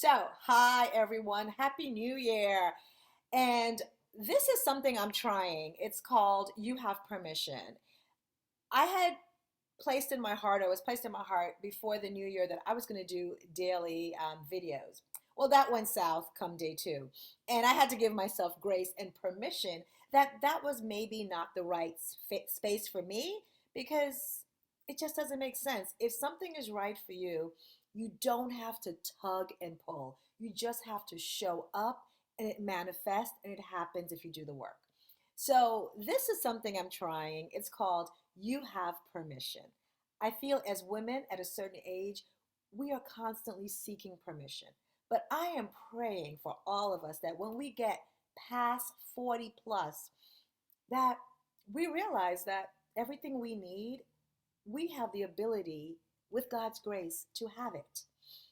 So, hi everyone, Happy New Year. And this is something I'm trying. It's called You Have Permission. I had placed in my heart, I was placed in my heart before the new year that I was going to do daily videos. Well, that went south come day two. And I had to give myself grace and permission that that was maybe not the right space for me because it just doesn't make sense. If something is right for you, you don't have to tug and pull. You just have to show up and it manifests and it happens if you do the work. So, this is something I'm trying. It's called You Have Permission. I feel as women at a certain age, we are constantly seeking permission. But I am praying for all of us that when we get past 40 plus, that we realize that everything we need, we have the ability with God's grace to have it.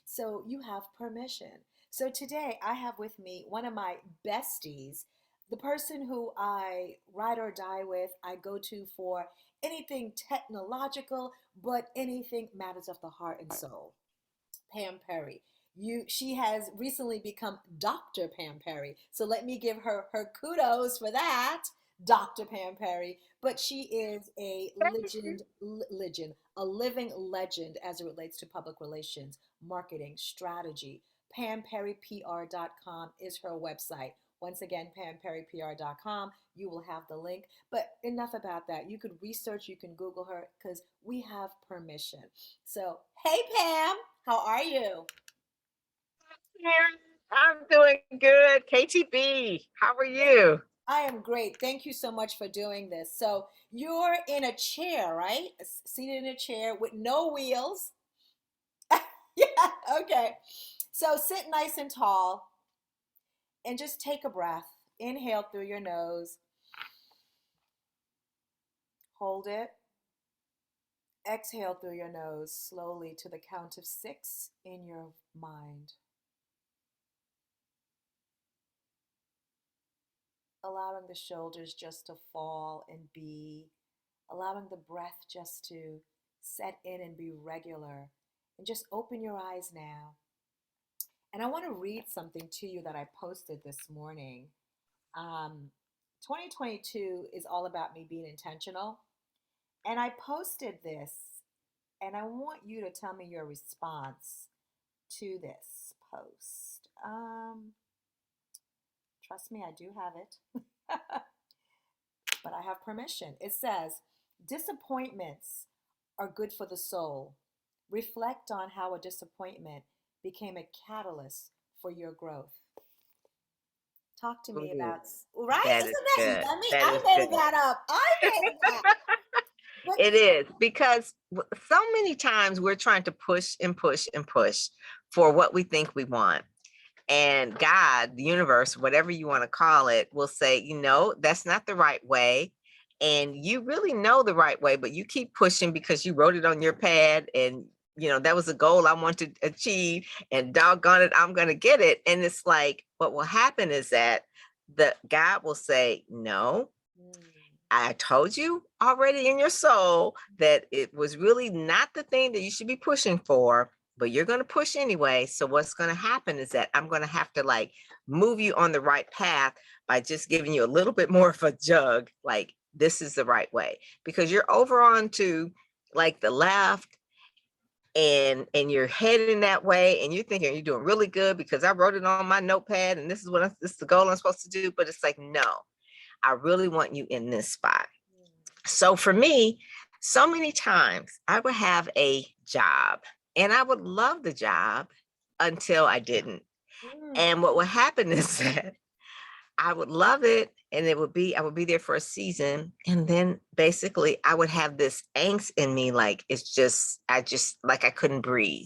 So you have permission. So today I have with me one of my besties, the person who I ride or die with, I go to for anything technological, but anything matters of the heart and soul. Pam Perry. She has recently become Dr. Pam Perry. So let me give her kudos for that, Dr. Pam Perry. But she is a legend, a living legend as it relates to public relations, marketing, strategy. PamPerryPR.com is her website. Once again, PamPerryPR.com. You will have the link. But enough about that. You could research, you can Google her because we have permission. So, hey, Pam. How are you? Karen, I'm doing good. KTB, how are you? I am great. Thank you so much for doing this. So, you're in a chair, right? Seated in a chair with no wheels. Yeah, okay. So, sit nice and tall and just take a breath. Inhale through your nose, hold it. Exhale through your nose slowly to the count of six in your mind. Allowing the shoulders just to fall and be, allowing the breath just to set in and be regular. And just open your eyes now. And I want to read something to you that I posted this morning. Um, 2022 is all about me being intentional. And I posted this, and I want you to tell me your response to this post. Trust me, I do have it. But I have permission. It says, disappointments are good for the soul. Reflect on how a disappointment became a catalyst for your growth. Talk to me Ooh, about, right? that is Isn't that good. yummy? That I is made good. that up. I made that. But It is because so many times we're trying to push and push and push for what we think we want. And God, the universe, whatever you want to call it, will say, that's not the right way. And you really know the right way, but you keep pushing because you wrote it on your pad and that was a goal I want to achieve, and doggone it, I'm going to get it. And it's like, what will happen is that the God will say, no, mm, I told you already in your soul that it was really not the thing that you should be pushing for, but you're going to push anyway. So what's going to happen is that I'm going to have to move you on the right path by just giving you a little bit more of a jug. Like, this is the right way, because you're over on to the left, and you're heading that way, and you're thinking you're doing really good because I wrote it on my notepad and this is this is the goal I'm supposed to do. But it's like, no, I really want you in this spot. So for me, so many times I would have a job and I would love the job until I didn't. mm, And what would happen is that I would love it, and I would be there for a season. And then basically I would have this angst in me. Like, I just like, I couldn't breathe.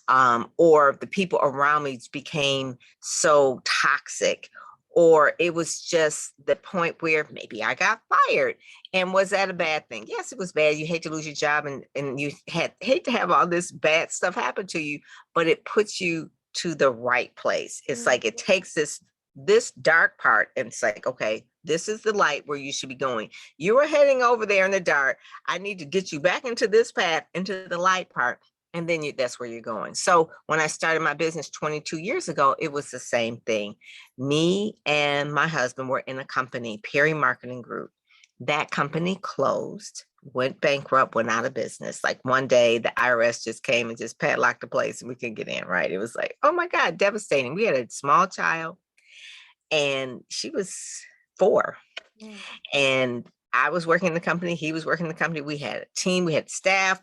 Or the people around me became so toxic, or it was just the point where maybe I got fired. And was that a bad thing? Yes, it was bad. You hate to lose your job, and you hate to have all this bad stuff happen to you, but it puts you to the right place. It's mm, like it takes this dark part, and it's like, okay, this is the light where you should be going. You are heading over there in the dark. I need to get you back into this path, into the light part. and then that's where you're going. So when I started my business 22 years ago, it was the same thing. Me and my husband were in a company, Perry Marketing Group. That company closed, went bankrupt, went out of business. Like one day, the IRS just came and just padlocked the place and we couldn't get in, right? It was like, oh my God, devastating. We had a small child and she was 4. Mm. And I was working in the company, he was working in the company. We had a team, we had staff,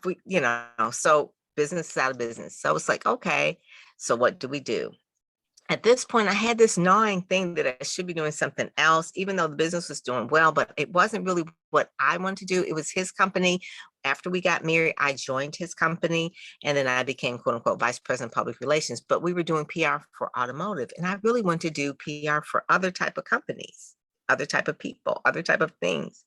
so business is out of business. So it's like, okay, so what do we do? At this point, I had this gnawing thing that I should be doing something else, even though the business was doing well, but it wasn't really what I wanted to do. It was his company. After we got married, I joined his company and then I became quote unquote vice president of public relations, but we were doing PR for automotive. And I really wanted to do PR for other type of companies, other type of people, other type of things.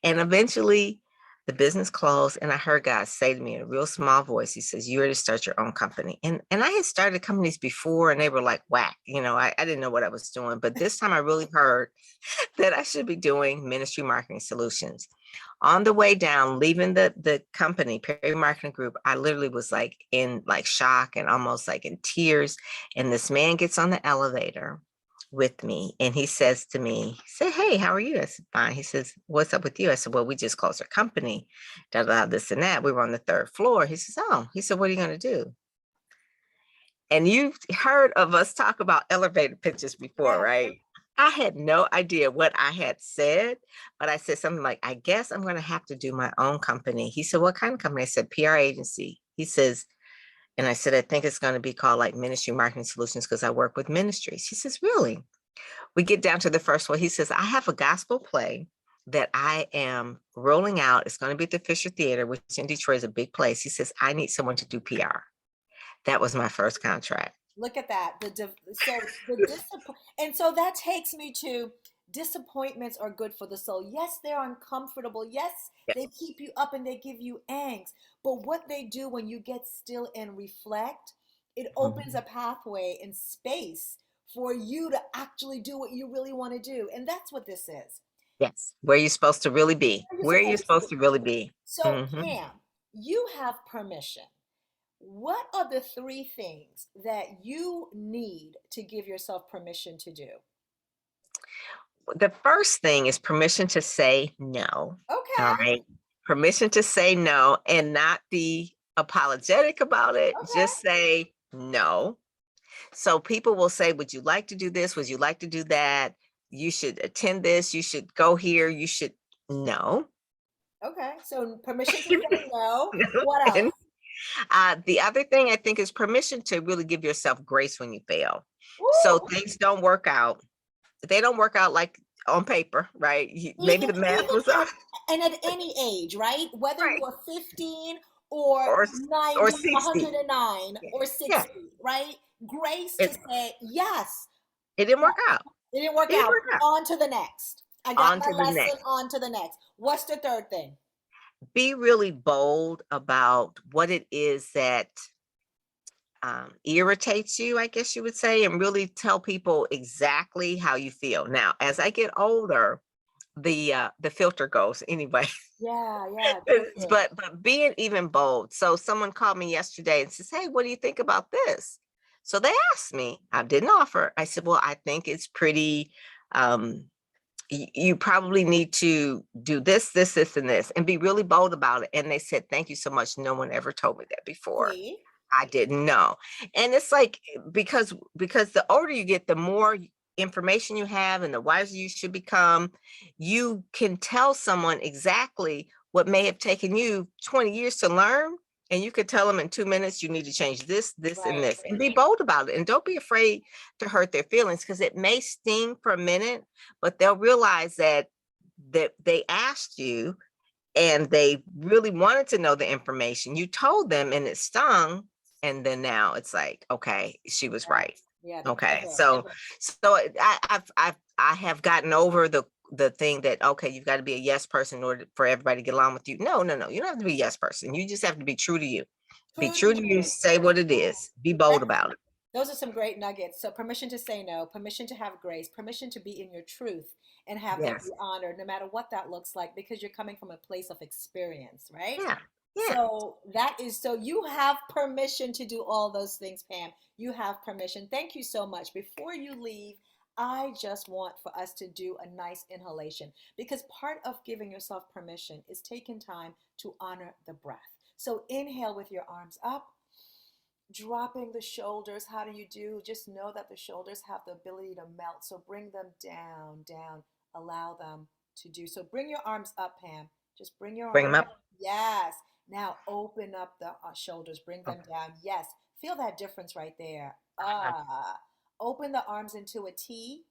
And eventually the business closed and I heard God say to me in a real small voice, he says, you're to start your own company. And I had started companies before and they were like whack, I didn't know what I was doing. But this time I really heard that I should be doing ministry marketing solutions. On the way down, leaving the company, Perry Marketing Group, I literally was like in like shock and almost like in tears. And this man gets on the elevator with me and he says to me, he said, hey, how are you? I said, fine. He says, what's up with you? I said, well, we just closed our company, this and that. We were on the 3rd floor. He says, oh, he said, what are you going to do? And you've heard of us talk about elevator pitches before, Yeah. right? I had no idea what I had said, but I said something like, I guess I'm going to have to do my own company. He said, what kind of company? I said, PR agency. He says, and I said, I think it's going to be called like Ministry Marketing Solutions because I work with ministries. He says, really? We get down to the first one. He says, I have a gospel play that I am rolling out. It's going to be at the Fisher Theater, which in Detroit is a big place. He says, I need someone to do PR. That was my first contract. Look at that. And so that takes me to disappointments are good for the soul. Yes, they're uncomfortable. Yes, Yeah. they keep you up and they give you angst. But what they do when you get still and reflect, it opens a Mhm. pathway and space for you to actually do what you really want to do. And that's what this is. Yes. Where you're supposed to really be, Where you're where you're supposed to supposed be. to really be. So, Mhm. Pam, you have permission. What are the 3 things that you need to give yourself permission to do? The first thing is permission to say no. All Okay, right. Permission to say no and not be apologetic about it. okay. Just say no. So people will say, would you like to do this? Would you like to do that? You should attend this. You should go here. You should no. Okay, so permission to say no. What else? And the other thing I think is permission to really give yourself grace when you fail. So Woo! things don't work out. They don't work out like on paper, right? Maybe Even the math even was off, at and at any age, right? Whether you right? are 15 or Or 90, 60. 109 or Yeah, 60, right? Grace to it say, yes, it didn't work out. it didn't work It didn't out. work out. On to the next. I got On my to the lesson, next. on to the next. What's the third thing? Be really bold about what it is that irritates you, I guess you would say, and really tell people exactly how you feel. Now, as I get older, the filter goes anyway. Yeah, yeah, different. But being even bold. So someone called me yesterday and says, "Hey, what do you think about this?" So they asked me. I didn't offer. I said, "Well, I think it's pretty. Um, you probably need to do this, and this, and be really bold about it." And they said, "Thank you so much. No one ever told me that before." See? I didn't know. And it's like because the older you get, the more information you have and the wiser you should become. You can tell someone exactly what may have taken you 20 years to learn. And you could tell them in 2 minutes, you need to change this, and Right. this, and be bold about it. And don't be afraid to hurt their feelings because it may sting for a minute, but they'll realize that they asked you and they really wanted to know the information. You told them and it stung. And then now it's like, okay, she was Yeah. right. Yeah, the Okay. pivot. I have gotten over the thing that, okay, you've got to be a yes person in order for everybody to get along with you. No, no, no. You don't have to be a yes person. You just have to be true to you. Be True to true to you, you. say what it is, be bold That, about it. those are some great nuggets. So permission to say no, permission to have grace, permission to be in your truth and have that Yes. be honored, no matter what that looks like, because you're coming from a place of experience, right? Yeah. Yeah. So that is so you have permission to do all those things, Pam. You have permission. Thank you so much. Before you leave, I just want for us to do a nice inhalation because part of giving yourself permission is taking time to honor the breath. So inhale with your arms up, dropping the shoulders. How do you do? Just know that the shoulders have the ability to melt. So bring them down, down. Allow them to do. So bring your arms up, Pam. Just bring your Bring them arms. up. Yes. Now open up the shoulders. Bring them Okay. down. Yes. Feel that difference right there. Uh-huh. Ah. Open the arms into a T,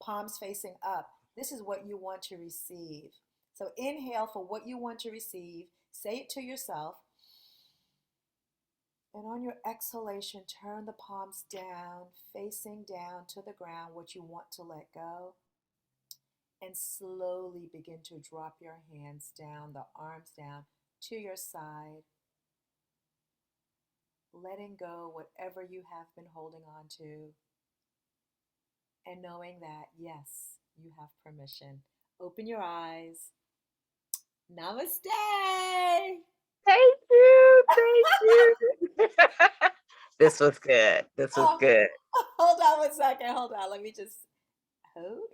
palms facing up. This is what you want to receive. So inhale for what you want to receive. Say it to yourself. And on your exhalation, turn the palms down, facing down to the ground, what you want to let go. And slowly begin to drop your hands down, the arms down to your side, letting go whatever you have been holding on to, and knowing that, yes, you have permission. Open your eyes. Namaste. Thank you. Thank you. This was good. This was Oh, good. hold on one second. Hold on. Let me just hold.